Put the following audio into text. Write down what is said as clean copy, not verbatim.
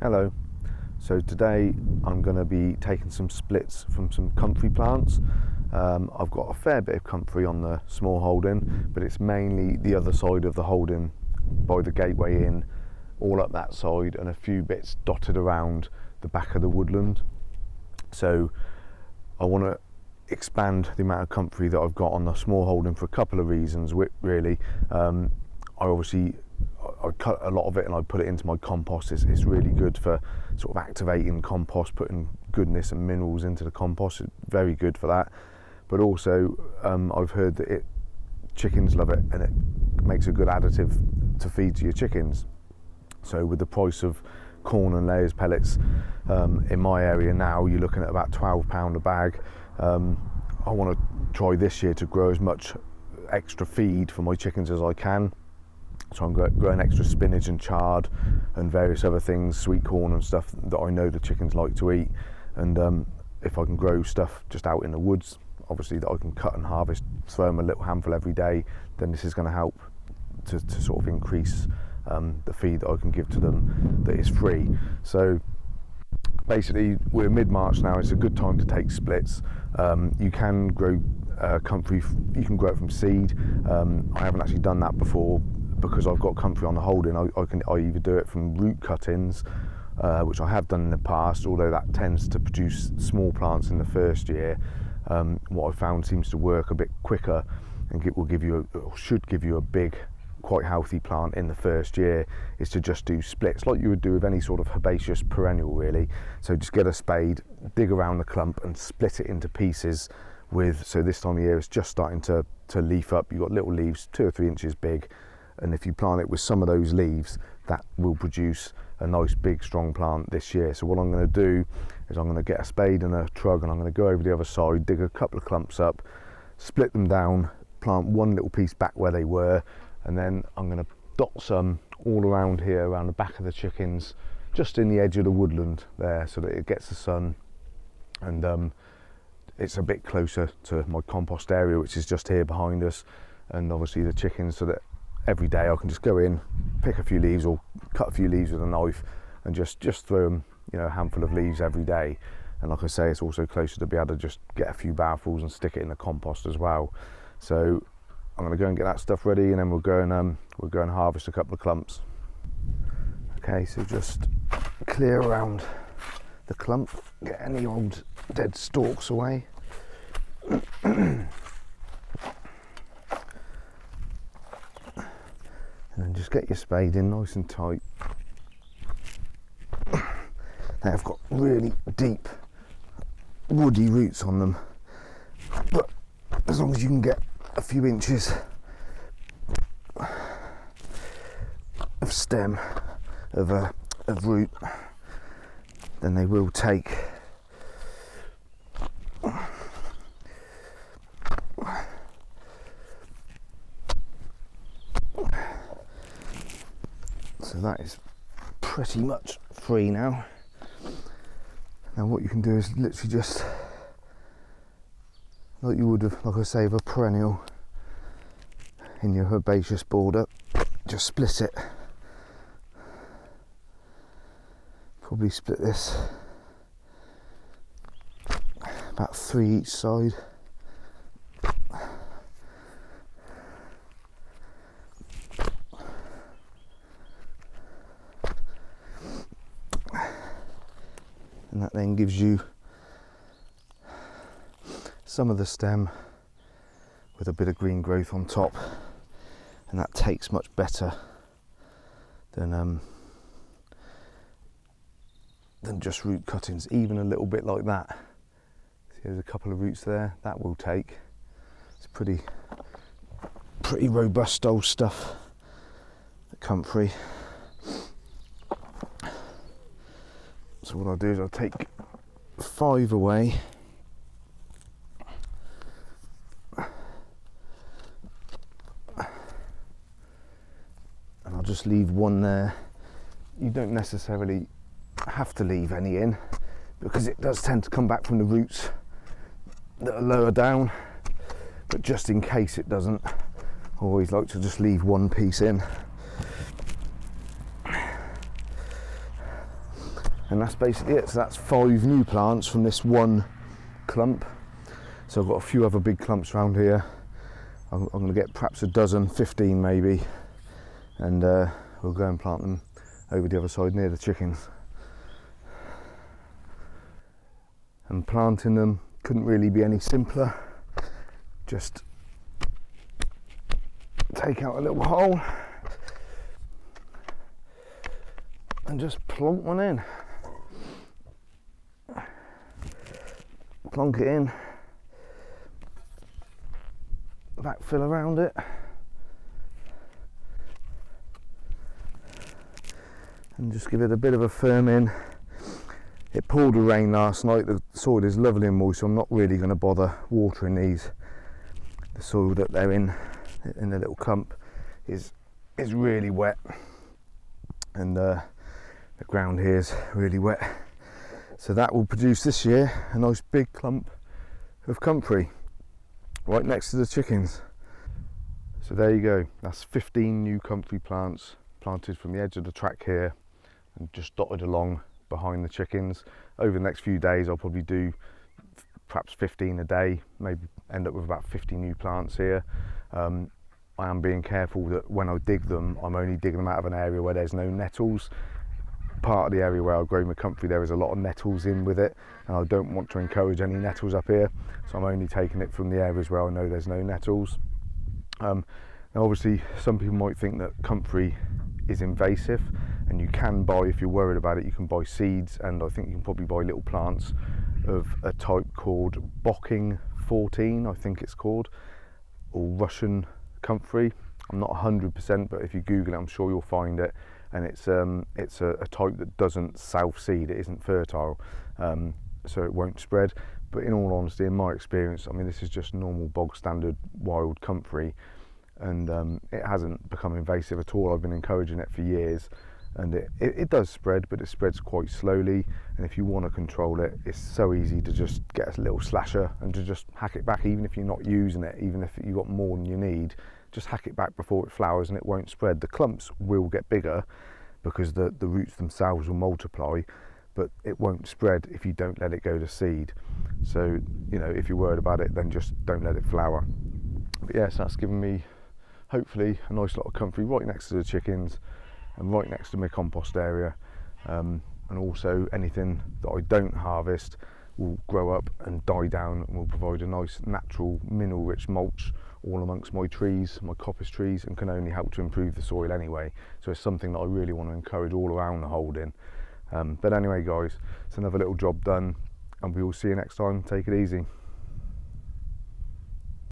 Hello. So today I'm going to be taking some splits from some comfrey plants. I've got a fair bit of comfrey on the small holding, but it's mainly the other side of the holding by the gateway in, all up that side, and a few bits dotted around the back of the woodland. So I want to expand the amount of comfrey that I've got on the small holding for a couple of reasons, really. I cut a lot of it and I put it into my compost. It's really good for sort of activating compost, putting goodness and minerals into the compost. It's very good for that. But also I've heard that chickens love it, and it makes a good additive to feed to your chickens. So with the price of corn and layers pellets in my area now, you're looking at about £12 a bag. I want to try this year to grow as much extra feed for my chickens as I can. So I'm growing extra spinach and chard and various other things, sweet corn and stuff that I know the chickens like to eat. And if I can grow stuff just out in the woods, obviously, that I can cut and harvest, throw them a little handful every day, then this is going to help to sort of increase the feed that I can give to them that is free. So basically, we're mid-March now. It's a good time to take splits. You can grow comfrey, you can grow it from seed. I haven't actually done that before because I've got comfrey on the holding. I either do it from root cuttings, which I have done in the past, although that tends to produce small plants in the first year. What I found seems to work a bit quicker and should give you a big, quite healthy plant in the first year, is to just do splits like you would do with any sort of herbaceous perennial, really. So just get a spade, dig around the clump and split it into pieces so this time of year it's just starting to leaf up. You've got little leaves 2 or 3 inches big, and if you plant it with some of those leaves, that will produce a nice big strong plant this year. So what I'm going to do is I'm going to get a spade and a trug, and I'm going to go over the other side, dig a couple of clumps up, split them down, plant one little piece back where they were, and then I'm going to dot some all around here, around the back of the chickens, just in the edge of the woodland there, so that it gets the sun and it's a bit closer to my compost area, which is just here behind us, and obviously the chickens, so that every day I can just go in, pick a few leaves or cut a few leaves with a knife and just throw them, a handful of leaves every day. And like I say, it's also closer to be able to just get a few barrelfuls and stick it in the compost as well. So I'm going to go and get that stuff ready, and then we'll go and harvest a couple of clumps. Okay, so just clear around the clump, get any old dead stalks away. And then just get your spade in nice and tight. They have got really deep woody roots on them, but as long as you can get a few inches of stem of root, then they will take. So that is pretty much free now. Now what you can do is literally just, like you would have, like I say, with a perennial in your herbaceous border, just split it. Probably split this about 3 each side. And that then gives you some of the stem with a bit of green growth on top, and that takes much better than just root cuttings. Even a little bit like that. See, there's a couple of roots there. That will take. It's pretty robust old stuff. The comfrey. So what I'll do is I'll take 5 away, and I'll just leave 1 there. You don't necessarily have to leave any in, because it does tend to come back from the roots that are lower down, but just in case it doesn't, I always like to just leave 1 piece in. And that's basically it. So that's 5 new plants from this one clump. So I've got a few other big clumps around here. I'm going to get perhaps a dozen, 15 maybe, and we'll go and plant them over the other side near the chickens. And planting them couldn't really be any simpler. Just take out a little hole and just plonk one in. Plonk it in, backfill around it, and just give it a bit of a firm in. It poured with rain last night. The soil is lovely and moist, so I'm not really going to bother watering these. The soil that they're in the little clump is really wet, and the ground here is really wet. So that will produce this year a nice big clump of comfrey right next to the chickens. So there you go, that's 15 new comfrey plants planted from the edge of the track here and just dotted along behind the chickens. Over the next few days I'll probably do perhaps 15 a day, maybe end up with about 50 new plants here. I am being careful that when I dig them, I'm only digging them out of an area where there's no nettles. Part of the area where I grow my comfrey, there is a lot of nettles in with it, and I don't want to encourage any nettles up here, so I'm only taking it from the areas where I know there's no nettles. Now obviously some people might think that comfrey is invasive, and you can buy, if you're worried about it, you can buy seeds, and I think you can probably buy little plants of a type called Bocking 14, I think it's called, or Russian comfrey. I'm not 100%, but if you Google it I'm sure you'll find it. And it's a type that doesn't self-seed, it isn't fertile, so it won't spread. But in all honesty, in my experience, I mean, this is just normal bog standard wild comfrey, and it hasn't become invasive at all. I've been encouraging it for years, and it does spread, but it spreads quite slowly. And if you want to control it, it's so easy to just get a little slasher and to just hack it back, even if you're not using it, even if you've got more than you need. Just hack it back before it flowers and it won't spread. The clumps will get bigger because the roots themselves will multiply, but it won't spread if you don't let it go to seed. So, you know, if you're worried about it, then just don't let it flower. But yes, that's given me hopefully a nice lot of comfrey right next to the chickens and right next to my compost area. And also anything that I don't harvest will grow up and die down and will provide a nice natural mineral rich mulch all amongst my trees, my coppice trees, and can only help to improve the soil anyway. So it's something that I really want to encourage all around the holding. But anyway guys, it's another little job done, and we will see you next time. Take it easy.